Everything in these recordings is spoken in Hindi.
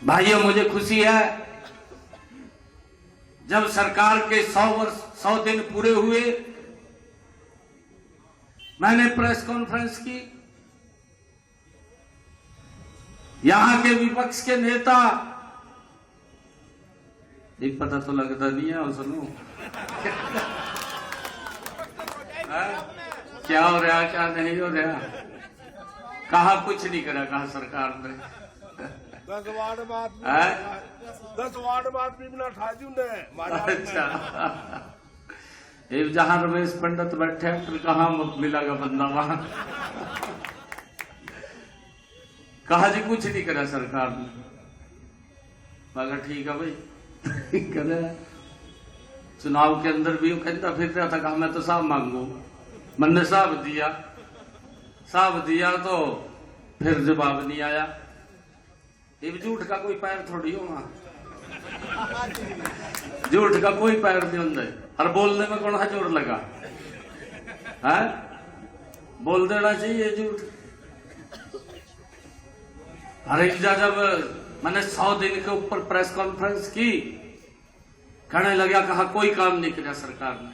भाइयों, मुझे खुशी है जब सरकार के 100 दिन पूरे हुए, मैंने प्रेस कॉन्फ्रेंस की। यहां के विपक्ष के नेता, एक पता तो लगता नहीं है, और सुनो क्या हो रहा क्या नहीं हो रहा, कहा कुछ नहीं करा, कहा सरकार ने 10 वार्ड बात भी बिना ठाजू ने। अच्छा, जहां रमेश पंडित बैठे फिर कहाँ मिलेगा बंदा वहां। कहा जी कुछ नहीं करा सरकार ने। मगर ठीक है भाई, करे चुनाव के अंदर भी वो कहता फिर रहा था, कहा मैं तो साहब मांगू, मैंने साहब दिया तो फिर जवाब नहीं आया। ये झूठ का कोई पैर थोड़ी होगा, झूठ का कोई पैर नहीं होता, और बोलने में कौन सा जोर लगा है, बोल देना चाहिए झूठ। अरे जब मैंने 100 दिन के ऊपर प्रेस कॉन्फ्रेंस की, कहने लगा, कहा कोई काम नहीं किया सरकार ने।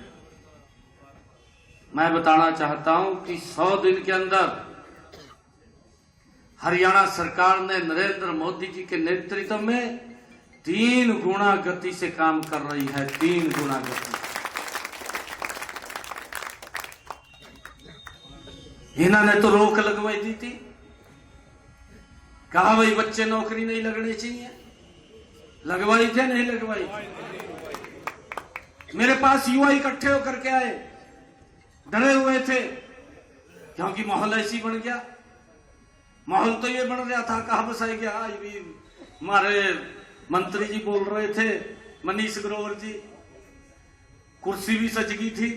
मैं बताना चाहता हूं कि 100 दिन के अंदर हरियाणा सरकार ने नरेंद्र मोदी जी के नेतृत्व में 3 गुना गति से काम कर रही है, 3 गुना गति। इन्होंने तो रोक लगवाई दी थी, कहा भाई बच्चे नौकरी नहीं लगनी चाहिए, लगवाई थे नहीं लगवाई। मेरे पास युवा इकट्ठे होकर के आए, डरे हुए थे क्योंकि माहौल ऐसी बन गया। माहौल तो ये बन रहा था, कहा बस आई गया। आज भी हमारे मंत्री जी बोल रहे थे, मनीष ग्रोवर जी, कुर्सी भी सज गई थी।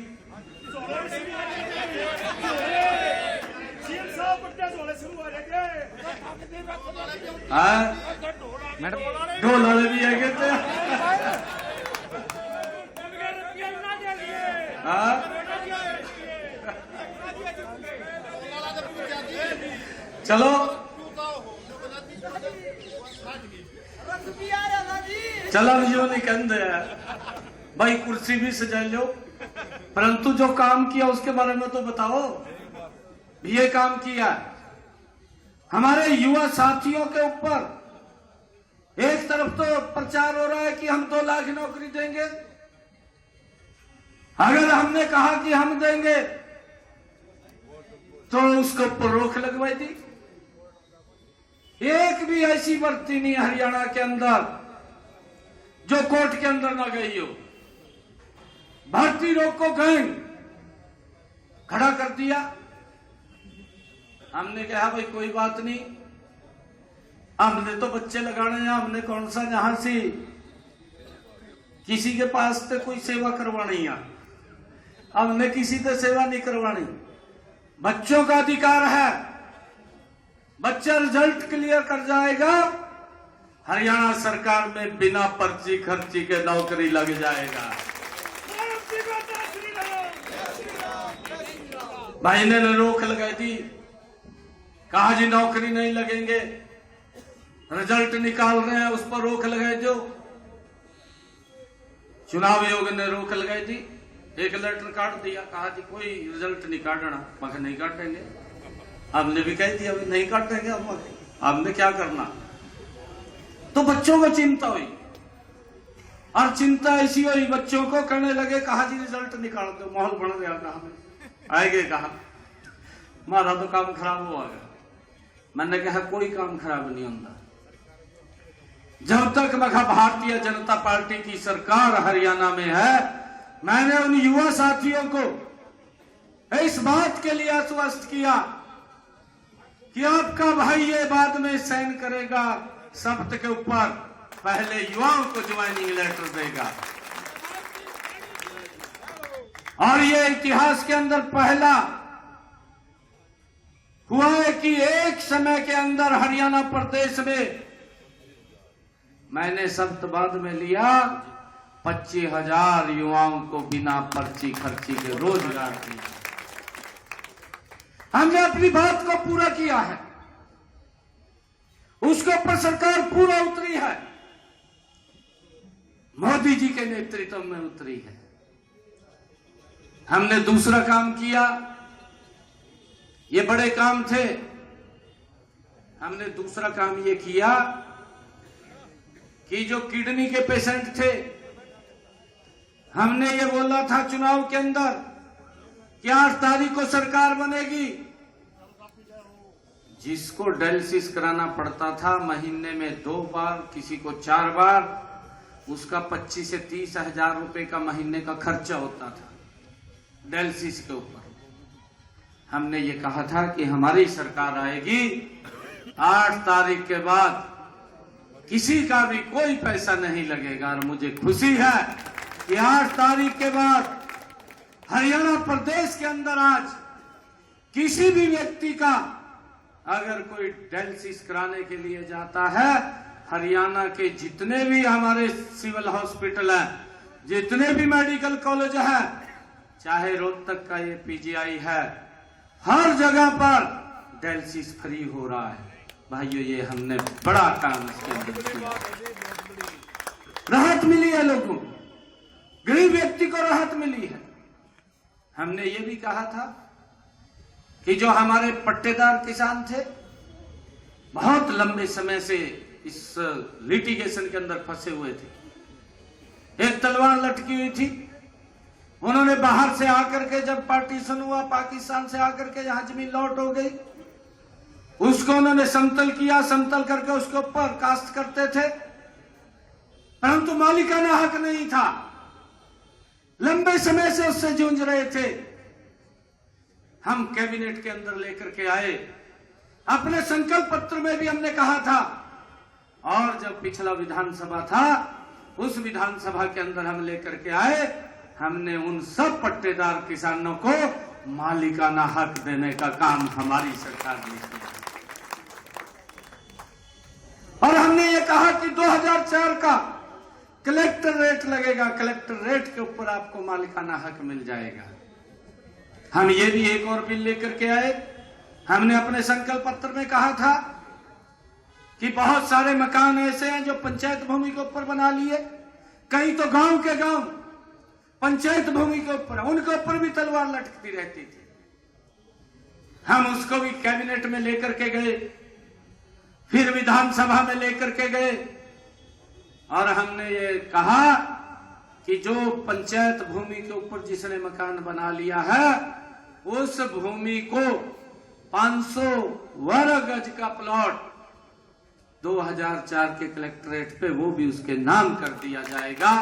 ढोल वाले भी आ गए थे। चलो जो नहीं कहते भाई, कुर्सी भी सजा लो, परंतु जो काम किया उसके बारे में तो बताओ। ये काम किया हमारे युवा साथियों के ऊपर। एक तरफ तो प्रचार हो रहा है कि हम 2 लाख नौकरी देंगे, अगर हमने कहा कि हम देंगे तो उसके ऊपर रोक लगवाई थी। एक भी ऐसी भर्ती नहीं हरियाणा के अंदर जो कोर्ट के अंदर ना गई हो। भर्ती रोको गैंग खड़ा कर दिया। हमने कहा भाई कोई बात नहीं, हमने तो बच्चे लगाने हैं, हमने कौन सा यहां से किसी के पास से कोई सेवा करवानी है, हमने किसी से सेवा नहीं करवानी। बच्चों का अधिकार है, बच्चा रिजल्ट क्लियर कर जाएगा, हरियाणा सरकार में बिना पर्ची खर्ची के नौकरी लग जाएगा। भाई ने रोक लगाई थी, कहा जी नौकरी नहीं लगेंगे, रिजल्ट निकाल रहे हैं उस पर रोक लगाई। जो चुनाव आयोग ने रोक लगाई थी, एक लेटर काट दिया, कहा जी कोई रिजल्ट नहीं काटना, मगर नहीं काटेंगे। हमने भी कह दिया नहीं काटेंगे, हमने क्या करना। तो बच्चों को चिंता हुई, और चिंता ऐसी हुई बच्चों को, कहने लगे कहा जी रिजल्ट निकाल दो। माहौल बन गया, कहा आएंगे, कहा हमारा तो काम खराब हुआ गया। मैंने कहा कोई काम खराब नहीं होता जब तक मखा भारतीय जनता पार्टी की सरकार हरियाणा में है। मैंने उन युवा साथियों को इस बात के लिए आश्वस्त किया कि आपका भाई ये बाद में साइन करेगा शपथ के ऊपर, पहले युवाओं को ज्वाइनिंग लेटर देगा। और ये इतिहास के अंदर पहला हुआ है कि एक समय के अंदर हरियाणा प्रदेश में मैंने शब्द बाद में लिया, 25,000 युवाओं को बिना पर्ची खर्ची के रोजगार दिया। हमने अपनी बात को पूरा किया है, उसके ऊपर सरकार पूरा उतरी है। मोदी जी के नेतृत्व में उतरी है। हमने दूसरा काम किया, ये बड़े काम थे। हमने दूसरा काम ये किया कि जो किडनी के पेशेंट थे, हमने ये बोला था चुनाव के अंदर कि 8 तारीख को सरकार बनेगी। जिसको डायलिसिस कराना पड़ता था महीने में 2 बार, किसी को 4 बार, उसका 25 से 30 हजार रुपए का महीने का खर्चा होता था डायलिसिस के ऊपर। हमने ये कहा था कि हमारी सरकार आएगी, 8 तारीख के बाद किसी का भी कोई पैसा नहीं लगेगा। और मुझे खुशी है कि 8 तारीख के बाद हरियाणा प्रदेश के अंदर आज किसी भी व्यक्ति का अगर कोई डायलिसिस कराने के लिए जाता है, हरियाणा के जितने भी हमारे सिविल हॉस्पिटल है, जितने भी मेडिकल कॉलेज है, चाहे रोहतक का ये पीजीआई है, हर जगह पर डायलिसिस फ्री हो रहा है। भाइयों, ये हमने बड़ा काम इसके अंदर किया, राहत मिली है लोगों को, गरीब व्यक्ति को राहत मिली है। हमने ये भी कहा था कि जो हमारे पट्टेदार किसान थे, बहुत लंबे समय से इस लिटिगेशन के अंदर फंसे हुए थे, एक तलवार लटकी हुई थी। उन्होंने बाहर से आकर के, जब पार्टीशन हुआ पाकिस्तान से आकर के यहाँ जमीन लौट हो गई, उसको उन्होंने समतल किया, समतल करके उसके ऊपर काश्त करते थे, परंतु मालिकाना हक नहीं था। लंबे समय से उससे जूझ रहे थे। हम कैबिनेट के अंदर लेकर के आए, अपने संकल्प पत्र में भी हमने कहा था, और जब पिछला विधानसभा था उस विधानसभा के अंदर हम लेकर के आए, हमने उन सब पट्टेदार किसानों को मालिकाना हक देने का काम हमारी सरकार ने किया। और हमने ये कहा कि 2004 का कलेक्टर रेट लगेगा, कलेक्टर रेट के ऊपर आपको मालिकाना हक मिल जाएगा। हम ये भी एक और बिल लेकर के आए। हमने अपने संकल्प पत्र में कहा था कि बहुत सारे मकान ऐसे हैं जो पंचायत भूमि के ऊपर बना लिए, कई तो गांव के गांव पंचायत भूमि के ऊपर, उनके ऊपर भी तलवार लटकती रहती थी। हम उसको भी कैबिनेट में लेकर के गए, फिर विधानसभा में लेकर के गए, और हमने ये कहा कि जो पंचायत भूमि के ऊपर जिसने मकान बना लिया है, उस भूमि को 500 वर्ग गज का प्लॉट 2004 के कलेक्ट्रेट पे वो भी उसके नाम कर दिया जाएगा।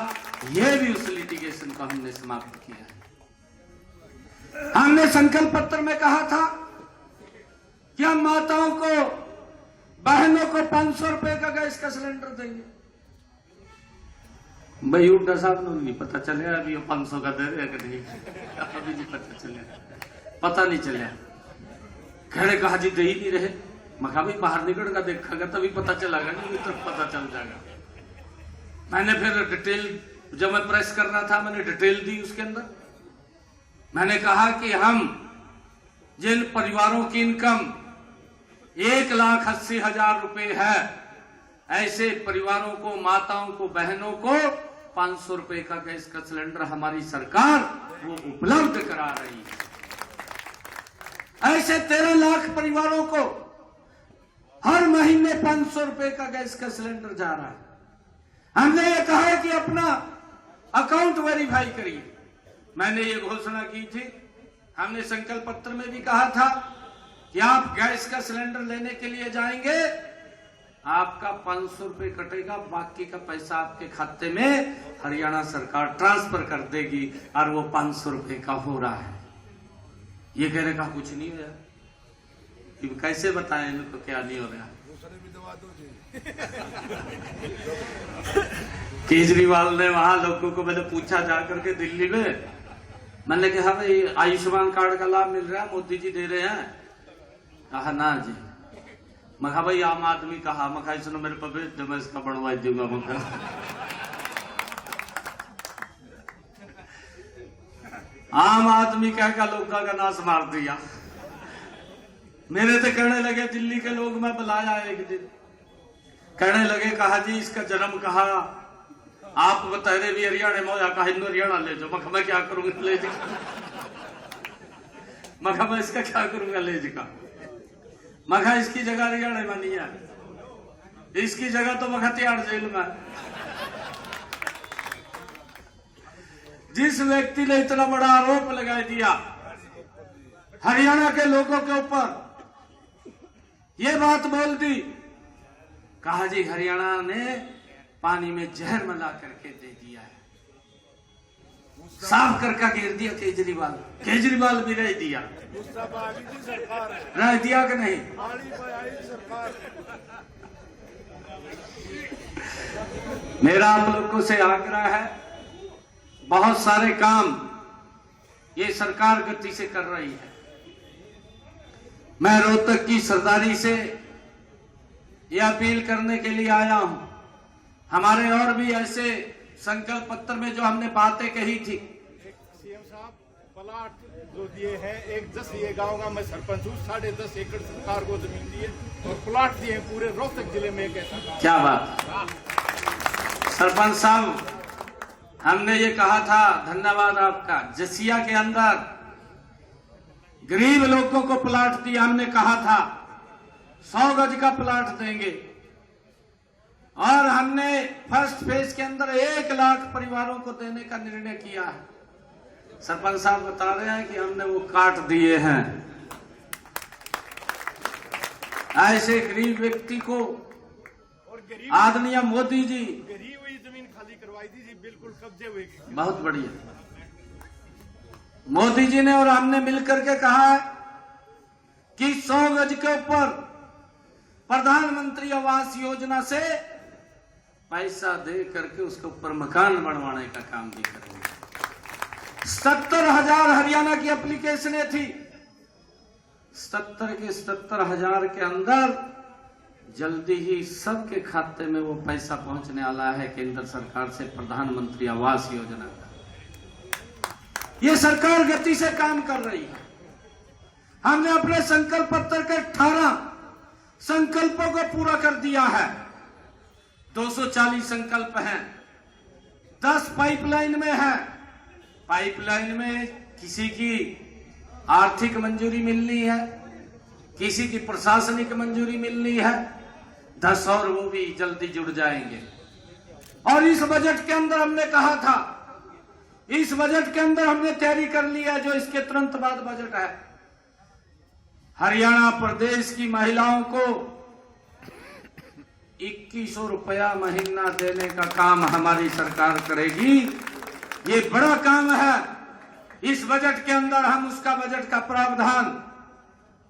ये भी उस लिटिगेशन को हमने समाप्त किया है। हमने संकल्प पत्र में कहा था कि हम माताओं को, बहनों को 500 रुपए का गैस का सिलेंडर देंगे। भाई उल्टा साहब ने नहीं पता चले अभी 500 का दे रहे कि नहीं, अभी जी पता चले, पता नहीं चला। खड़े कहा जी दे ही नहीं रहे। मखा भाई बाहर निकल कर देखेगा तभी पता चलेगा, नहीं तो पता चल जाएगा। मैंने फिर डिटेल, जब मैं प्रेस करना था मैंने डिटेल दी उसके अंदर। मैंने कहा कि हम जिन परिवारों की इनकम 1,80,000 रुपए है, ऐसे परिवारों को, माताओं को, बहनों को 500 रुपए का गैस का सिलेंडर हमारी सरकार वो उपलब्ध करा रही है। ऐसे 13 लाख परिवारों को हर महीने 500 रुपए का गैस का सिलेंडर जा रहा है। हमने ये कहा है कि अपना अकाउंट वेरीफाई करिए। मैंने ये घोषणा की थी, हमने संकल्प पत्र में भी कहा था कि आप गैस का सिलेंडर लेने के लिए जाएंगे, आपका 500 रुपए कटेगा, बाकी का पैसा आपके खाते में हरियाणा सरकार ट्रांसफर कर देगी, और वो 500 रुपए का हो रहा है। ये कहने का कुछ नहीं हो रहा, कैसे बताएं इनको क्या नहीं हो रहा। केजरीवाल ने वहां लोगों को, मैंने पूछा जाकर के दिल्ली में, मैंने कहा भाई आयुष्मान कार्ड का लाभ मिल रहा है, मोदी जी दे रहे हैं? कहा ना जी। मखा भाई आम आदमी कहा, मखा इसने मेरे पे भेज दो, मैं इसका बढ़वा दूंगा। मखा आम आदमी कह लोगों का नाश मार दिया। मेरे तो कहने लगे दिल्ली के लोग, मैं बुलाया एक दिन, कहने लगे, कहा जी इसका जन्म कहा, आप बतहरे भी हरियाणा में का हिंदू हरियाणा ले जाओ, मखा मैं क्या करूंगा ले जी, मखा मैं इसका क्या करूंगा ले जी का, मखा इसकी जगह हरियाणा में नहीं है, इसकी जगह तो मखा तिहाड़ जेल में। जिस व्यक्ति ने इतना बड़ा आरोप लगा दिया हरियाणा के लोगों के ऊपर, ये बात बोल दी, कहा जी हरियाणा ने पानी में जहर मिला करके दे दिया है, साफ करके गिर दिया केजरीवाल, केजरीवाल भी रह दिया, रह दिया कि नहीं? मेरा आप लोगों से आग्रह है, बहुत सारे काम ये सरकार गति से कर रही है। मैं रोहतक की सरदारी से ये अपील करने के लिए आया हूं, हमारे और भी ऐसे संकल्प पत्र में जो हमने बातें कही थी। सीएम साहब प्लाट जो दिए हैं, एक 10 ये गांव का मैं सरपंच हूँ, 10.5 एकड़ सरकार को जमीन दी है और प्लाट दिए हैं पूरे रोहतक जिले में। एक ऐसा क्या बात, सरपंच साहब हमने ये कहा था, धन्यवाद आपका। जसिया के अंदर गरीब लोगों को प्लाट दिया, हमने कहा था 100 गज का प्लाट देंगे, और हमने फर्स्ट फेज के अंदर 1 लाख परिवारों को देने का निर्णय किया है। सरपंच साहब बता रहे हैं कि हमने वो काट दिए हैं। ऐसे गरीब व्यक्ति को आदरणीय मोदी जी गरीब हुई जमीन खाली करवाई थी जी, बिल्कुल कब्जे हुए। बहुत बढ़िया, मोदी जी ने और हमने मिलकर के कहा है कि 100 गज के ऊपर प्रधानमंत्री आवास योजना से पैसा दे करके उसके ऊपर मकान बनवाने का काम भी करेंगे। 70,000 हरियाणा की एप्लीकेशनें थी, 70 के 70,000 के अंदर जल्दी ही सबके खाते में वो पैसा पहुंचने वाला है केंद्र सरकार से, प्रधानमंत्री आवास योजना का। ये सरकार गति से काम कर रही है। हमने अपने संकल्प पत्र के 18 संकल्पों को पूरा कर दिया है। 240 संकल्प हैं, 10 पाइपलाइन में है। पाइपलाइन में किसी की आर्थिक मंजूरी मिलनी है, किसी की प्रशासनिक मंजूरी मिलनी है, 10 और वो भी जल्दी जुड़ जाएंगे। और इस बजट के अंदर हमने कहा था, इस बजट के अंदर हमने तैयारी कर ली है, जो इसके तुरंत बाद बजट है, हरियाणा प्रदेश की महिलाओं को 2100 रुपया महीना देने का काम हमारी सरकार करेगी। ये बड़ा काम है। इस बजट के अंदर हम उसका बजट का प्रावधान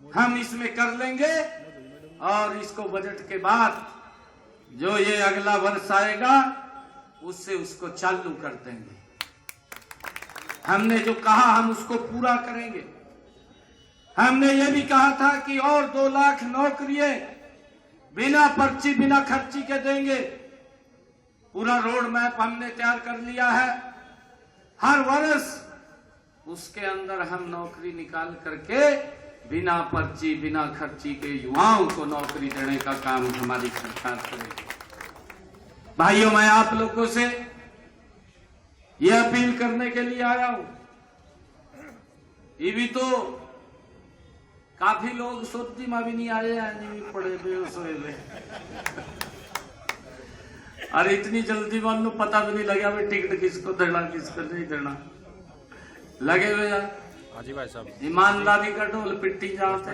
हम इसमें कर लेंगे, और इसको बजट के बाद जो ये अगला वर्ष आएगा उससे उसको चालू कर देंगे। हमने जो कहा हम उसको पूरा करेंगे। हमने ये भी कहा था कि और 2 लाख नौकरियां बिना पर्ची बिना खर्ची के देंगे। पूरा रोड मैप हमने तैयार कर लिया है। हर वर्ष उसके अंदर हम नौकरी निकाल करके बिना पर्ची बिना खर्ची के युवाओं को नौकरी देने का काम हमारी सरकार करेगी। भाइयों, मैं आप लोगों से यह अपील करने के लिए आया हूं। ये भी तो काफी लोग सोचती में भी नहीं आए हैं, नहीं पड़े बेहोशे में। अरे इतनी जल्दी मान लो पता भी नहीं लगा भाई टिकट किसको देना किसको नहीं देना, लगे हुए यार। हाजी भाई साहब, ईमानदारी का ढोल पिट्टी जाते,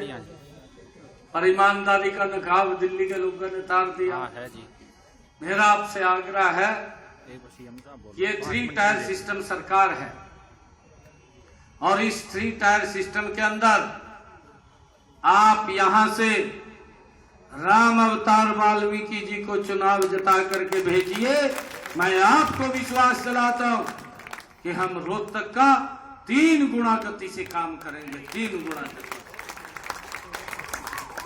और ईमानदारी का नकाब दिल्ली के लोगों ने तार दिया है जी। मेरा आपसे आग्रह है, ये 3 टायर सिस्टम सरकार है, और इस 3 टायर सिस्टम के अंदर आप यहां से राम अवतार वाल्मीकि जी को चुनाव जता करके भेजिए। मैं आपको विश्वास दिलाता हूं कि हम रोहतक का 3 गुना गति से काम करेंगे। 3 गुना गति।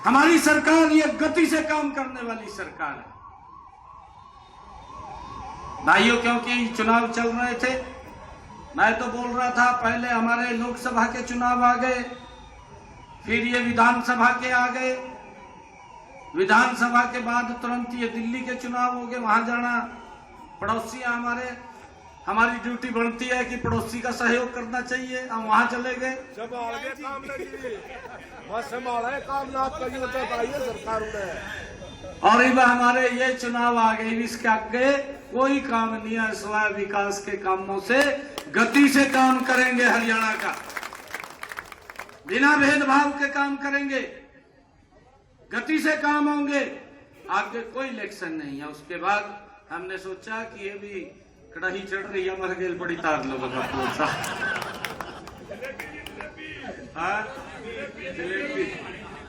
हमारी सरकार ये गति से काम करने वाली सरकार है भाइयों। क्योंकि चुनाव चल रहे थे, मैं तो बोल रहा था पहले हमारे लोकसभा के चुनाव आ गए, फिर ये विधानसभा के आ गए, विधानसभा के बाद तुरंत ये दिल्ली के चुनाव हो गए, वहां जाना, पड़ोसी हमारी ड्यूटी बनती है कि पड़ोसी का सहयोग करना चाहिए। हम वहां चले गए, संभाल के काम लगी, बस संभाला है काम ना कहीं बताइए सरकार ने। और अब हमारे ये चुनाव आ गए, इसके आगे कोई काम नहीं है, सिवाय विकास के कामों से गति से काम करेंगे। हरियाणा का बिना भेदभाव के काम करेंगे, गति से काम होंगे। आगे कोई इलेक्शन नहीं है। उसके बाद हमने सोचा कि ये भी कड़ाही चढ़ रही है, मर गेल बड़ी तार लोगों का पूछा।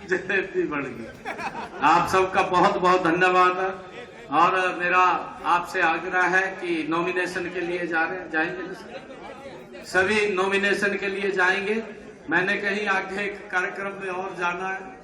जलेबी बढ़ गई। आप सबका बहुत बहुत धन्यवाद है। और मेरा आपसे आग्रह है कि नॉमिनेशन के लिए जाएंगे, सभी नॉमिनेशन के लिए जाएंगे। मैंने कहीं आगे एक कार्यक्रम में और जाना है।